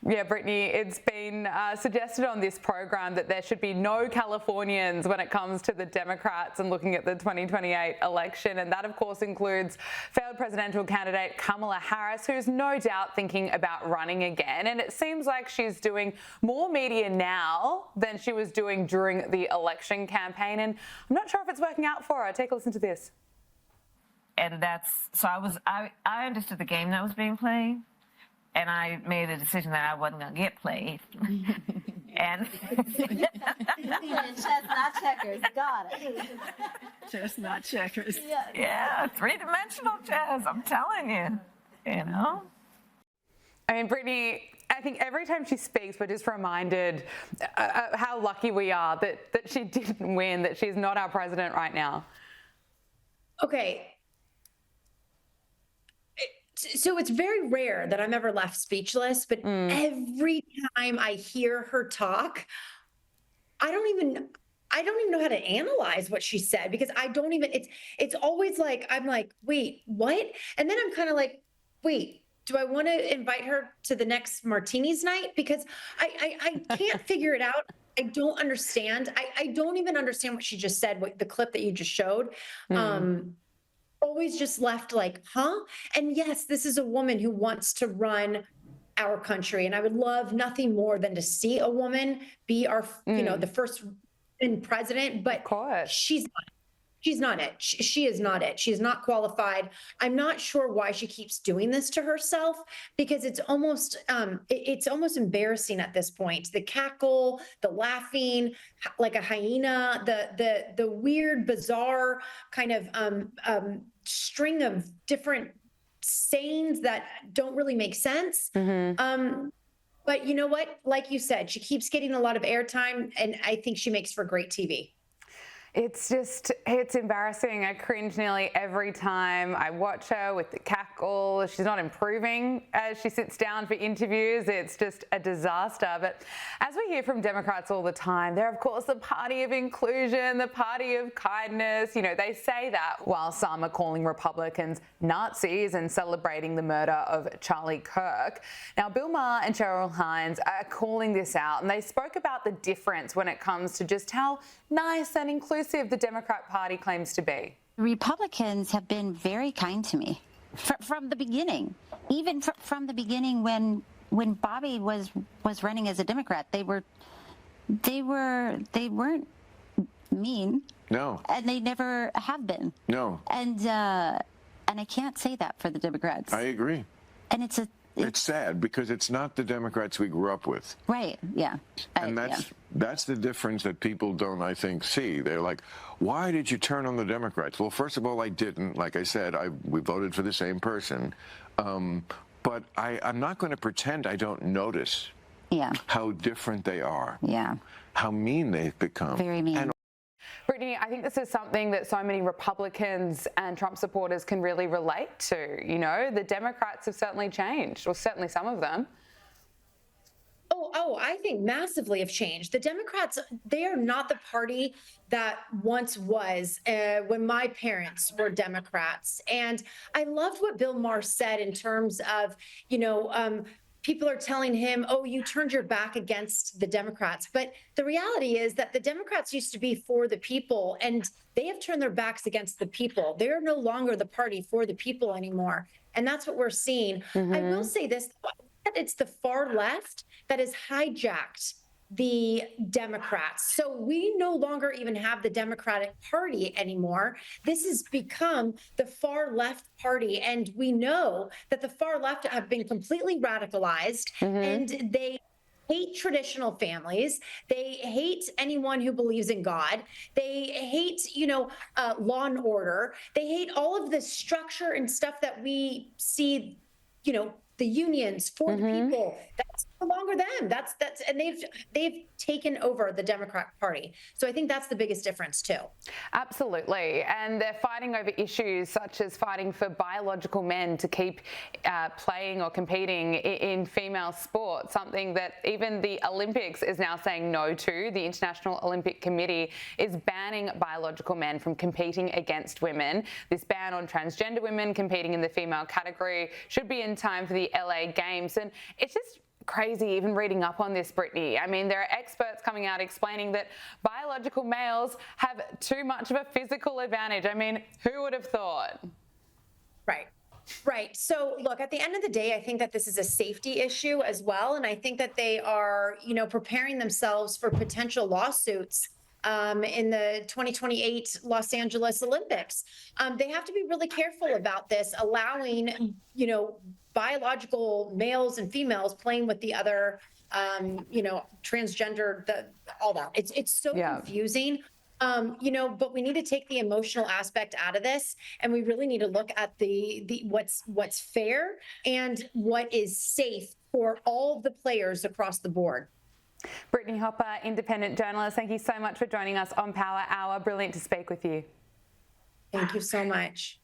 Yeah, Brittney, it's been suggested on this program that there should be no Californians when it comes to the Democrats and looking at the 2028 election. And that, of course, includes failed presidential candidate Kamala Harris, who's no doubt thinking about running again. And it seems like she's doing more media now than she was doing during the election campaign. And I'm not sure if it's working out for her. Take a listen to this. And I understood the game that was being played. And I made a decision that I wasn't going to get played. And chess, not checkers. Got it. Chess, not checkers. yeah, three-dimensional chess, I'm telling you, you know? I mean, Brittney, I think every time she speaks, we're just reminded how lucky we are that she didn't win, that she's not our president right now. Okay. So it's very rare that I'm ever left speechless, but every time I hear her talk, I don't even know how to analyze what she said, because it's always like, I'm like, wait, what? And then I'm kind of like, wait, do I want to invite her to the next martinis night? Because I can't figure it out. I don't understand. I don't even understand what she just said, the clip that you just showed. Always just left like, huh? And yes, this is a woman who wants to run our country. And I would love nothing more than to see a woman be our, the first woman president, but she's not it. She is not it. She is not qualified. I'm not sure why she keeps doing this to herself, because it's almost embarrassing at this point. The cackle, the laughing like a hyena, the weird, bizarre kind of string of different sayings that don't really make sense. But you know what? Like you said, she keeps getting a lot of airtime, and I think she makes for great TV. It's embarrassing. I cringe nearly every time I watch her with the cackle. She's not improving as she sits down for interviews. It's just a disaster. But as we hear from Democrats all the time, they're, of course, the party of inclusion, the party of kindness. You know, they say that while some are calling Republicans Nazis and celebrating the murder of Charlie Kirk. Now, Bill Maher and Cheryl Hines are calling this out, and they spoke about the difference when it comes to just how nice and inclusive the Democrat Party claims to be. Republicans have been very kind to me from the beginning. Even from the beginning, when Bobby was running as a Democrat, they weren't mean. No. And they never have been. No. And I can't say that for the Democrats. I agree. And it's sad because it's not the Democrats we grew up with. Right. Yeah. And that's the difference that people don't, I think, see. They're like, why did you turn on the Democrats? Well, first of all, I didn't. Like I said, we voted for the same person. But I'm not going to pretend I don't notice how different they are. Yeah. How mean they've become. Very mean. Brittney, I think this is something that so many Republicans and Trump supporters can really relate to. You know, the Democrats have certainly changed, or certainly some of them. Oh, I think massively have changed. The Democrats, they are not the party that once was when my parents were Democrats. And I loved what Bill Maher said in terms of, people are telling him, oh, you turned your back against the Democrats. But the reality is that the Democrats used to be for the people, and they have turned their backs against the people. They're no longer the party for the people anymore. And that's what we're seeing. I will say this, it's the far left that has hijacked the Democrats. So we no longer even have the Democratic Party anymore. This has become the far left party. And we know that the far left have been completely radicalized, and they hate traditional families. They hate anyone who believes in God. They hate, law and order. They hate all of the structure and stuff that we see, the unions for the people. That's no longer them. And they've taken over the Democratic Party. So I think that's the biggest difference too. Absolutely. And they're fighting over issues such as fighting for biological men to keep playing or competing in female sport, something that even the Olympics is now saying no to. The International Olympic Committee is banning biological men from competing against women. This ban on transgender women competing in the female category should be in time for the LA Games. And it's just crazy even reading up on this, Brittney. I mean, there are experts coming out explaining that biological males have too much of a physical advantage. I mean, who would have thought? Right. Right. So look, at the end of the day, I think that this is a safety issue as well. And I think that they are, preparing themselves for potential lawsuits in the 2028 Los Angeles Olympics. They have to be really careful about this, allowing, biological males and females playing with the other, transgender, all that. It's so confusing. But we need to take the emotional aspect out of this, and we really need to look at the what's fair and what is safe for all of the players across the board. Brittney Hopper, independent journalist, thank you so much for joining us on Power Hour. Brilliant to speak with you. Thank you so much.